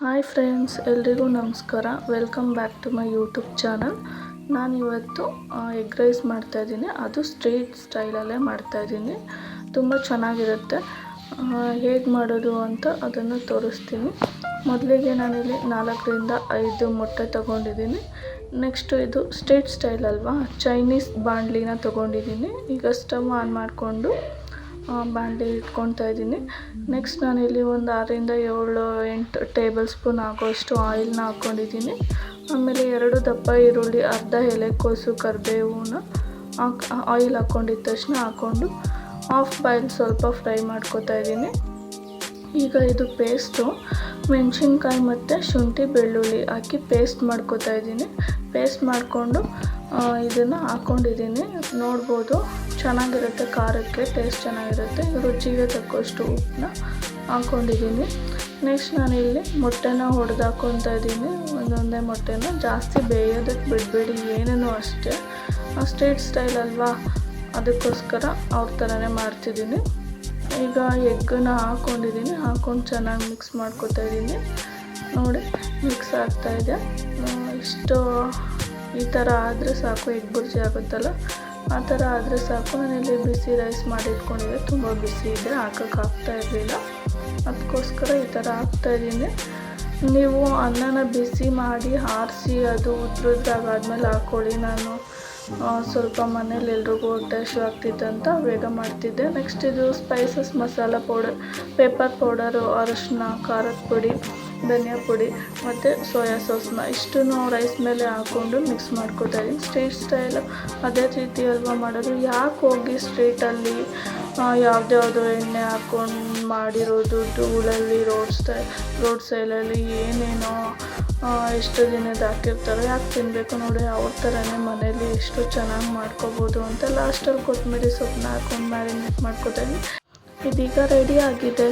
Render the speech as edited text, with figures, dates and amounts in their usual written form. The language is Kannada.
ಹಾಯ್ ಫ್ರೆಂಡ್ಸ್, ಎಲ್ರಿಗೂ ನಮಸ್ಕಾರ. Welcome back to my YouTube channel. ನಾನಿವತ್ತು ಎಗ್ ರೈಸ್ ಮಾಡ್ತಾಯಿದ್ದೀನಿ. ಅದು ಸ್ಟ್ರೀಟ್ ಸ್ಟೈಲಲ್ಲೇ ಮಾಡ್ತಾಯಿದ್ದೀನಿ. ತುಂಬ ಚೆನ್ನಾಗಿರುತ್ತೆ. ಹೇಗೆ ಮಾಡೋದು ಅಂತ ಅದನ್ನು ತೋರಿಸ್ತೀನಿ. ಮೊದಲಿಗೆ ನಾನಿಲ್ಲಿ 4ರಿಂದ 5 ಮೊಟ್ಟೆ ತೊಗೊಂಡಿದ್ದೀನಿ. ನೆಕ್ಸ್ಟು ಇದು ಸ್ಟ್ರೀಟ್ ಸ್ಟೈಲ್ ಅಲ್ವಾ, ಚೈನೀಸ್ ಬಾಣಲಿನ ತೊಗೊಂಡಿದ್ದೀನಿ. ಈಗ ಸ್ಟವ್ ಆನ್ ಮಾಡಿಕೊಂಡು ಬಾಣಲಿ ಇಟ್ಕೊತಾ ಇದ್ದೀನಿ. ನೆಕ್ಸ್ಟ್ ನಾನಿಲ್ಲಿ ಒಂದು 6ರಿಂದ 8 ಟೇಬಲ್ ಸ್ಪೂನ್ ಆಗೋಷ್ಟು ಆಯಿಲ್ನ ಹಾಕ್ಕೊಂಡಿದ್ದೀನಿ. ಆಮೇಲೆ 2 ದಪ್ಪ ಈರುಳ್ಳಿ, ಅರ್ಧ ಎಲೆಕೋಸು, ಕರಿಬೇವನ್ನ ಆಯಿಲ್ ಹಾಕ್ಕೊಂಡಿದ್ದ ತಕ್ಷಣ ಹಾಕ್ಕೊಂಡು ಹಾಫ್ ಬಾಯ್ಲ್ ಸ್ವಲ್ಪ ಫ್ರೈ ಮಾಡ್ಕೊತಾ ಇದ್ದೀನಿ. ಈಗ ಇದು ಪೇಸ್ಟು ಮೆಣಸಿನ್ಕಾಯಿ ಮತ್ತು ಶುಂಠಿ ಬೆಳ್ಳುಳ್ಳಿ ಹಾಕಿ ಪೇಸ್ಟ್ ಮಾಡ್ಕೊತಾ ಇದ್ದೀನಿ. ಪೇಸ್ಟ್ ಮಾಡಿಕೊಂಡು ಇದನ್ನು ಹಾಕ್ಕೊಂಡಿದ್ದೀನಿ. ನೋಡ್ಬೋದು, ಚೆನ್ನಾಗಿರುತ್ತೆ, ಖಾರಕ್ಕೆ ಟೇಸ್ಟ್ ಚೆನ್ನಾಗಿರುತ್ತೆ. ರುಚಿಗೆ ತಕ್ಕಷ್ಟು ಉಪ್ಪನ್ನ ಹಾಕ್ಕೊಂಡಿದ್ದೀನಿ. ನೆಕ್ಸ್ಟ್ ನಾನಿಲ್ಲಿ ಮೊಟ್ಟೆನ ಹೊಡೆದು ಹಾಕ್ಕೊತಾ ಇದ್ದೀನಿ. ಒಂದೊಂದೇ ಮೊಟ್ಟೆನ ಜಾಸ್ತಿ ಬೇಯೋದಕ್ಕೆ ಬಿಡಬೇಡಿ, ಏನೇನೋ ಅಷ್ಟೇ. ಸ್ಟ್ರೀಟ್ ಸ್ಟೈಲ್ ಅಲ್ವಾ, ಅದಕ್ಕೋಸ್ಕರ ಅವ್ರ ಥರನೇ ಮಾಡ್ತಿದ್ದೀನಿ. ಈಗ ಎಗ್ಗನ್ನ ಹಾಕ್ಕೊಂಡಿದ್ದೀನಿ. ಹಾಕ್ಕೊಂಡು ಚೆನ್ನಾಗಿ ಮಿಕ್ಸ್ ಮಾಡ್ಕೊತಾ ಇದ್ದೀನಿ. ನೋಡಿ, ಮಿಕ್ಸ್ ಆಗ್ತಾಯಿದೆ. ಇಷ್ಟು ಈ ಥರ ಆದರೆ ಸಾಕು, ಎಗ್ ಬುರ್ಜಿ ಆಗುತ್ತಲ್ಲ, ಆ ಥರ ಆದರೆ ಸಾಕು. ನಾನಿಲ್ಲಿ ಬಿಸಿ ರೈಸ್ ಮಾಡಿಟ್ಕೊಂಡಿದ್ದೆ, ತುಂಬ ಬಿಸಿ ಇದೆ, ಹಾಕೋಕ್ಕಾಗ್ತಾ ಇರಲಿಲ್ಲ. ಅದಕ್ಕೋಸ್ಕರ ಈ ಥರ ಹಾಕ್ತಾಯಿದ್ದೀನಿ. ನೀವು ಅನ್ನನ ಬಿಸಿ ಮಾಡಿ ಆರಿಸಿ ಅದು ಉದ್ರದ್ರಾಗಾದ್ಮೇಲೆ ಹಾಕ್ಕೊಳ್ಳಿ. ನಾನು ಸ್ವಲ್ಪ ಮನೇಲಿ ಎಲ್ರಿಗೂ ಹೊಟ್ಟೆ ಹಸಿವು ಆಗ್ತಿದ್ದಂತ ಬೇಗ ಮಾಡ್ತಿದ್ದೆ. ನೆಕ್ಸ್ಟ್ ಇದು spices, masala powder, pepper powder, ಅರಿಶಿನ, ಖಾರದ ಪುಡಿ, ಧನಿಯಾ ಪುಡಿ ಮತ್ತು ಸೋಯಾ ಸಾಸ್ನ ಇಷ್ಟನ್ನು ರೈಸ್ ಮೇಲೆ ಹಾಕ್ಕೊಂಡು ಮಿಕ್ಸ್ ಮಾಡ್ಕೊತಾ ಇದ್ದೀನಿ. ಸ್ಟ್ರೀಟ್ ಸ್ಟೈಲ್ ಅದೇ ರೀತಿ ಅಲ್ವಾ ಮಾಡೋದು. ಯಾಕೆ ಹೋಗಿ ಸ್ಟ್ರೀಟಲ್ಲಿ ಯಾವುದ್ಯಾವುದೋ ಎಣ್ಣೆ ಹಾಕ್ಕೊಂಡು ಮಾಡಿರೋದು, ಧೂಳಲ್ಲಿ ರೋಡ್ ಸೈಡಲ್ಲಿ ಏನೇನೋ ಎಷ್ಟು ದಿನದ ಹಾಕಿರ್ತಾರೋ, ಯಾಕೆ ತಿನ್ನಬೇಕು? ನೋಡಿ, ಅವ್ರ ಥರನೇ ಮನೇಲಿ ಎಷ್ಟು ಚೆನ್ನಾಗಿ ಮಾಡ್ಕೋಬೋದು ಅಂತ ಲಾಸ್ಟಲ್ಲಿ ಕೊತ್ತಂಬರಿ ಸೊಪ್ಪನ್ನ ಹಾಕ್ಕೊಂಡು ಮ್ಯಾರಿನೇಟ್ ಮಾಡ್ಕೊತಾ ಇದ್ದೀನಿ. ಇದೀಗ ರೆಡಿ ಆಗಿದೆ.